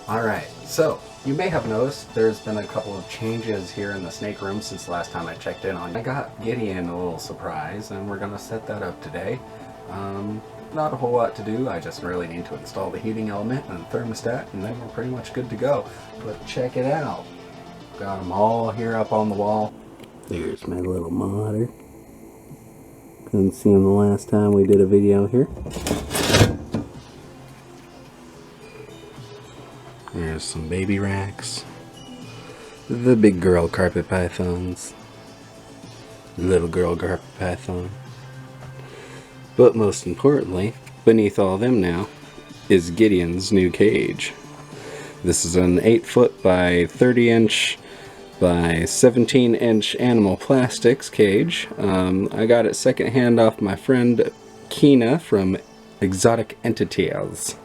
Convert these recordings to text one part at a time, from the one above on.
Alright, so you may have noticed there's been a couple of changes here in the snake room since the last time I checked in on it. I got Gideon a little surprise and we're gonna set that up today. Not a whole lot to do, I just really need to install the heating element and the thermostat and then we're pretty much good to go. But check it out. Got them all here up on the wall. There's my little monitor. Couldn't see him the last time we did a video here. There's some baby racks. The big girl carpet pythons. Little girl carpet python. But most importantly, beneath all them now, is Gideon's new cage. This is an 8-foot by 30-inch by 17-inch animal plastics cage. I got it secondhand off my friend Kina from Exotic Entities.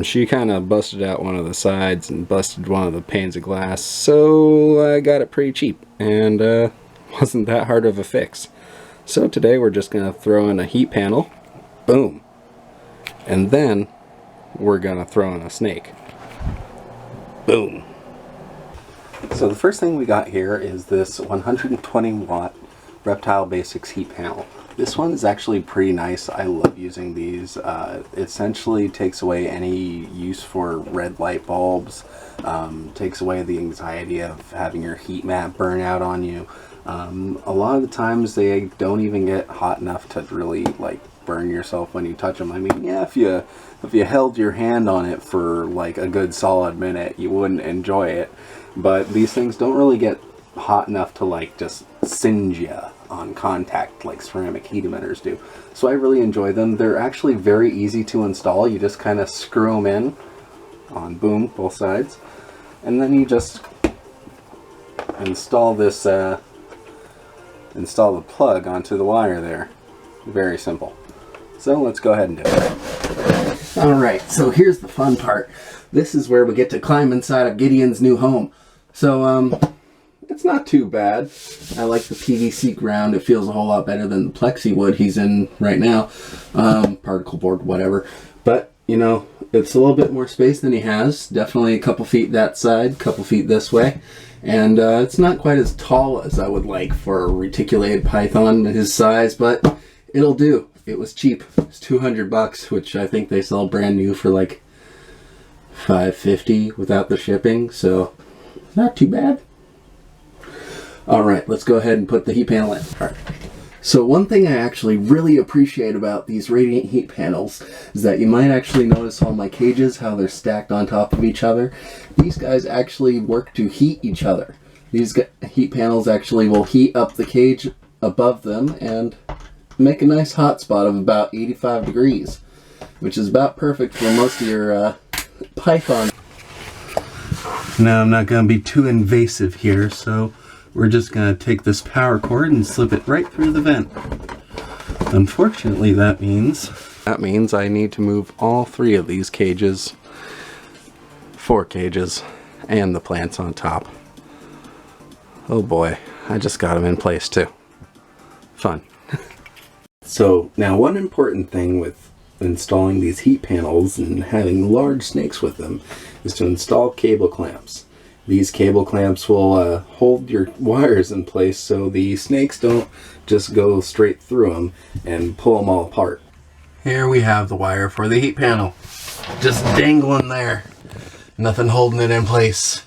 She kind of busted out one of the sides and busted one of the panes of glass, so I got it pretty cheap and wasn't that hard of a fix. So today we're just going to throw in a heat panel, boom, and then we're going to throw in a snake, boom. So the first thing we got here is this 120 watt Reptile Basics heat panel. This one is actually pretty nice. I love using these. It essentially takes away any use for red light bulbs, takes away the anxiety of having your heat mat burn out on you. A lot of the times they don't even get hot enough to really like burn yourself when you touch them. I mean, yeah, if you held your hand on it for like a good solid minute, you wouldn't enjoy it. But these things don't really get hot enough to like just singe you on contact like ceramic heat emitters do. So I really enjoy them. They're actually very easy to install. You just kind of screw them in on, boom, both sides, and then you just install this install the plug onto the wire there. Very simple. So let's go ahead and do it. Alright, so here's the fun part. This is where we get to climb inside of Gideon's new home. So it's not too bad. I like the PVC ground. It feels a whole lot better than the plexi wood he's in right now. Particle board, whatever. But, you know, it's a little bit more space than he has. Definitely a couple feet that side, couple feet this way. And it's not quite as tall as I would like for a reticulated python his size, but it'll do. It was cheap. It's $200, which I think they sell brand new for like $5.50 without the shipping, so not too bad. Alright, let's go ahead and put the heat panel in. Alright. So one thing I actually really appreciate about these radiant heat panels is that you might actually notice all my cages, how they're stacked on top of each other. These guys actually work to heat each other. These heat panels actually will heat up the cage above them and make a nice hot spot of about 85 degrees, which is about perfect for most of your python. Now I'm not going to be too invasive here, so we're just going to take this power cord and slip it right through the vent. Unfortunately, that means I need to move all 3 of these cages, 4 cages, and the plants on top. Oh boy, I just got them in place too. Fun. So now one important thing with installing these heat panels and having large snakes with them is to install cable clamps. These cable clamps will hold your wires in place so the snakes don't just go straight through them and pull them all apart. Here we have the wire for the heat panel. Just dangling there. Nothing holding it in place.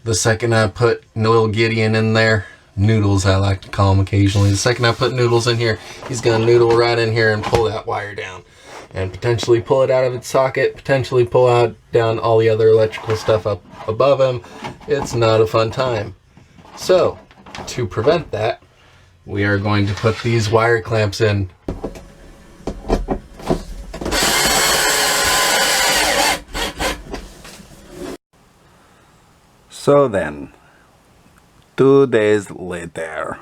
The second I put Lil Gideon in there, Noodles I like to call him occasionally, the second I put Noodles in here, he's going to noodle right in here and pull that wire down. And potentially pull it out of its socket, potentially pull out down all the other electrical stuff up above him. It's not a fun time. So, to prevent that, we are going to put these wire clamps in. So then, 2 days later,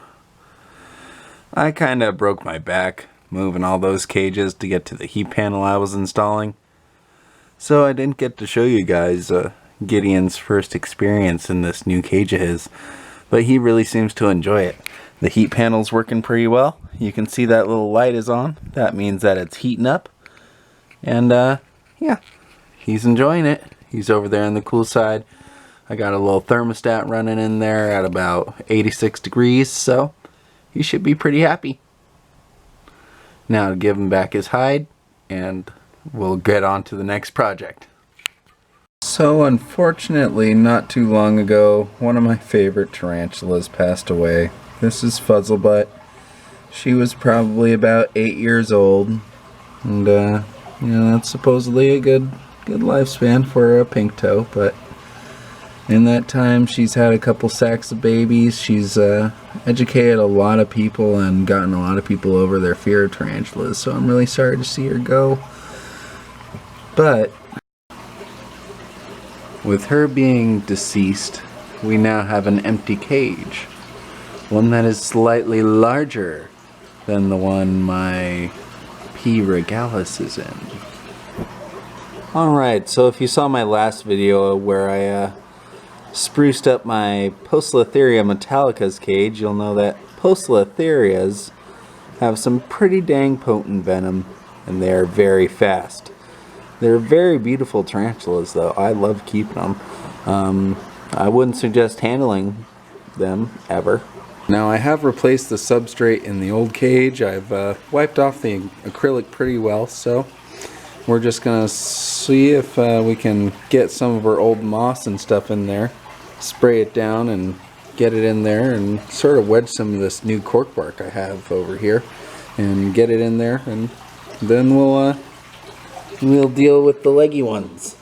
I kinda broke my back moving all those cages to get to the heat panel I was installing. So I didn't get to show you guys Gideon's first experience in this new cage of his, but he really seems to enjoy it. The heat panel's working pretty well. You can see that little light is on. That means that it's heating up. And yeah, he's enjoying it. He's over there on the cool side. I got a little thermostat running in there at about 86 degrees, so he should be pretty happy. Now to give him back his hide, and we'll get on to the next project. So unfortunately, not too long ago, one of my favorite tarantulas passed away. This is Fuzzlebutt. She was probably about 8 years old, and you know, that's supposedly a good lifespan for a pink toe, but in that time she's had a couple sacks of babies. She's educated a lot of people and gotten a lot of people over their fear of tarantulas, so I'm really sorry to see her go. But with her being deceased, we now have an empty cage, one that is slightly larger than the one my P. Regalis is in. Alright, so if you saw my last video where I spruced up my Poecilotheria metallica's cage, you'll know that Poecilotherias have some pretty dang potent venom, and they are very fast. They're very beautiful tarantulas though. I love keeping them. I wouldn't suggest handling them ever. Now I have replaced the substrate in the old cage. I've wiped off the acrylic pretty well, so we're just gonna see if we can get some of our old moss and stuff in there, spray it down and get it in there, and sort of wedge some of this new cork bark I have over here and get it in there, and then we'll deal with the leggy ones.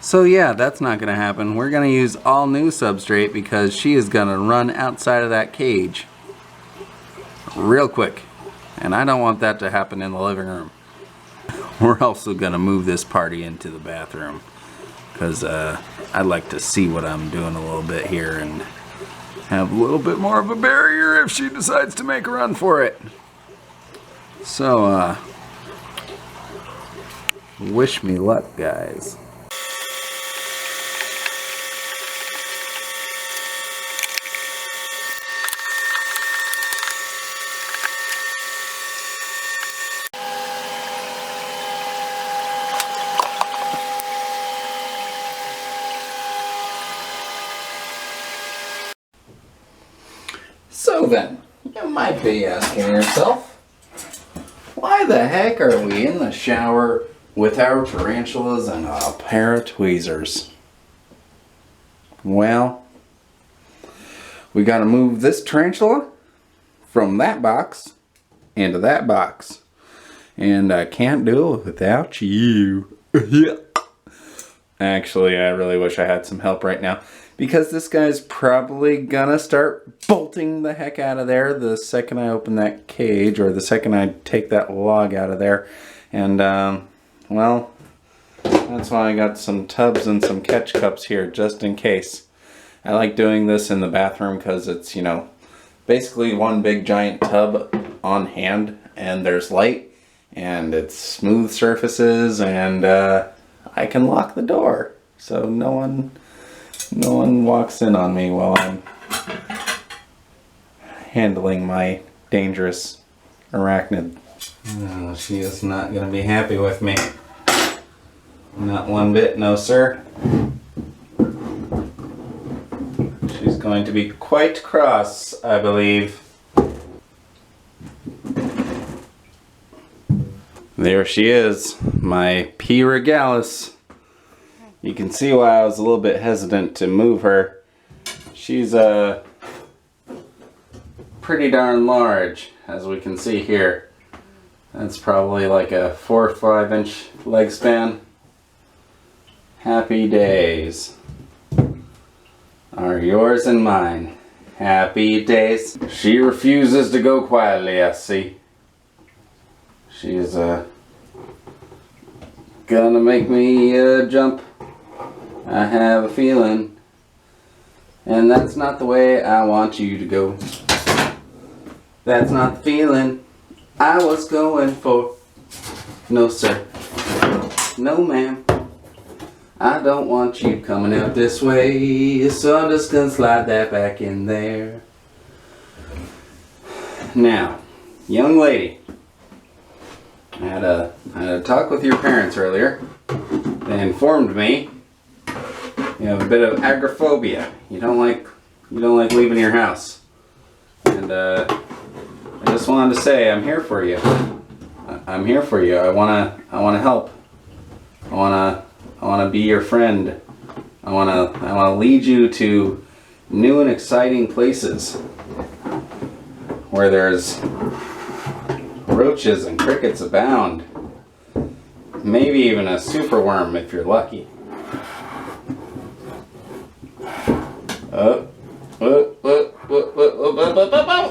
So yeah, that's not gonna happen. We're gonna use all new substrate because she is gonna run outside of that cage real quick, and I don't want that to happen in the living room. We're also gonna move this party into the bathroom because I'd like to see what I'm doing a little bit here and have a little bit more of a barrier if she decides to make a run for it. So wish me luck, guys. So then, you might be asking yourself, why the heck are we in the shower with our tarantulas and a pair of tweezers? Well, we gotta move this tarantula from that box into that box, and I can't do it without you. Actually, I really wish I had some help right now, because this guy's probably gonna start bolting the heck out of there the second I open that cage, or the second I take that log out of there. And well, that's why I got some tubs and some catch cups here, just in case. I like doing this in the bathroom because it's, you know, basically one big giant tub on hand, and there's light, and it's smooth surfaces, and I can lock the door so no one walks in on me while I'm handling my dangerous arachnid. Oh, she is not going to be happy with me. Not one bit, no sir. She's going to be quite cross, I believe. There she is, my P. Regalis. You can see why I was a little bit hesitant to move her. She's pretty darn large, as we can see here. That's probably like a 4 or 5 inch leg span. Happy days are yours and mine. Happy days. She refuses to go quietly, I see. She's gonna make me jump. I have a feeling, and that's not the way I want you to go. That's not the feeling I was going for. No sir, no ma'am, I don't want you coming out this way, so I'm just gonna slide that back in there. Now, young lady, I had a talk with your parents earlier. They informed me you have a bit of agoraphobia. You don't like leaving your house. And I just wanted to say I'm here for you. I'm here for you. I wanna help. I wanna be your friend. I wanna lead you to new and exciting places where there's roaches and crickets abound. Maybe even a superworm if you're lucky.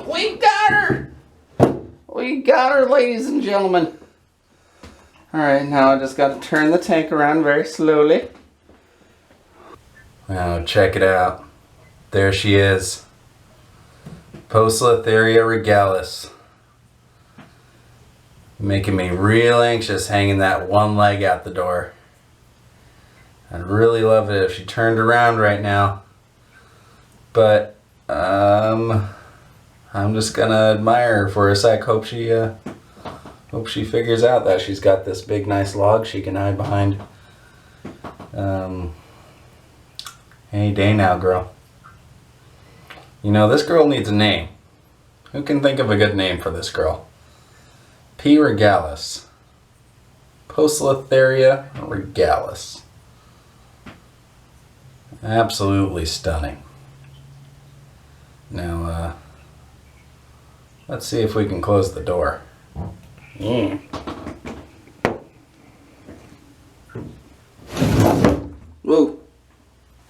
We got her! We got her, ladies and gentlemen. Alright, now I just got to turn the tank around very slowly. Now check it out. There she is. Poecilotheria regalis. Making me real anxious hanging that one leg out the door. I'd really love it if she turned around right now. But I'm just gonna admire her for a sec. Hope she figures out that she's got this big nice log she can hide behind. Any day now, girl. You know, this girl needs a name. Who can think of a good name for this girl? P. regalis. Poecilotheria regalis. Absolutely stunning. Now, let's see if we can close the door. Whoa.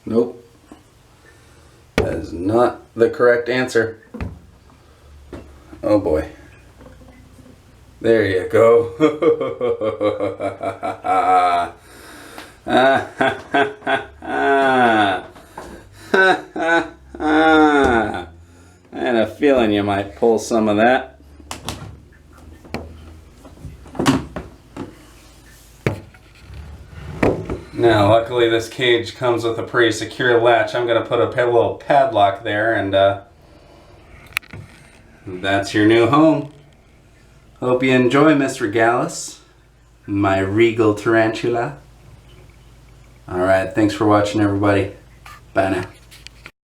Nope. That is not the correct answer. Oh boy. There you go. I had a feeling you might pull some of that. Now, luckily this cage comes with a pretty secure latch. I'm going to put a little padlock there, and that's your new home. Hope you enjoy, Miss Regalis, my regal tarantula. Alright, thanks for watching, everybody. Bye now.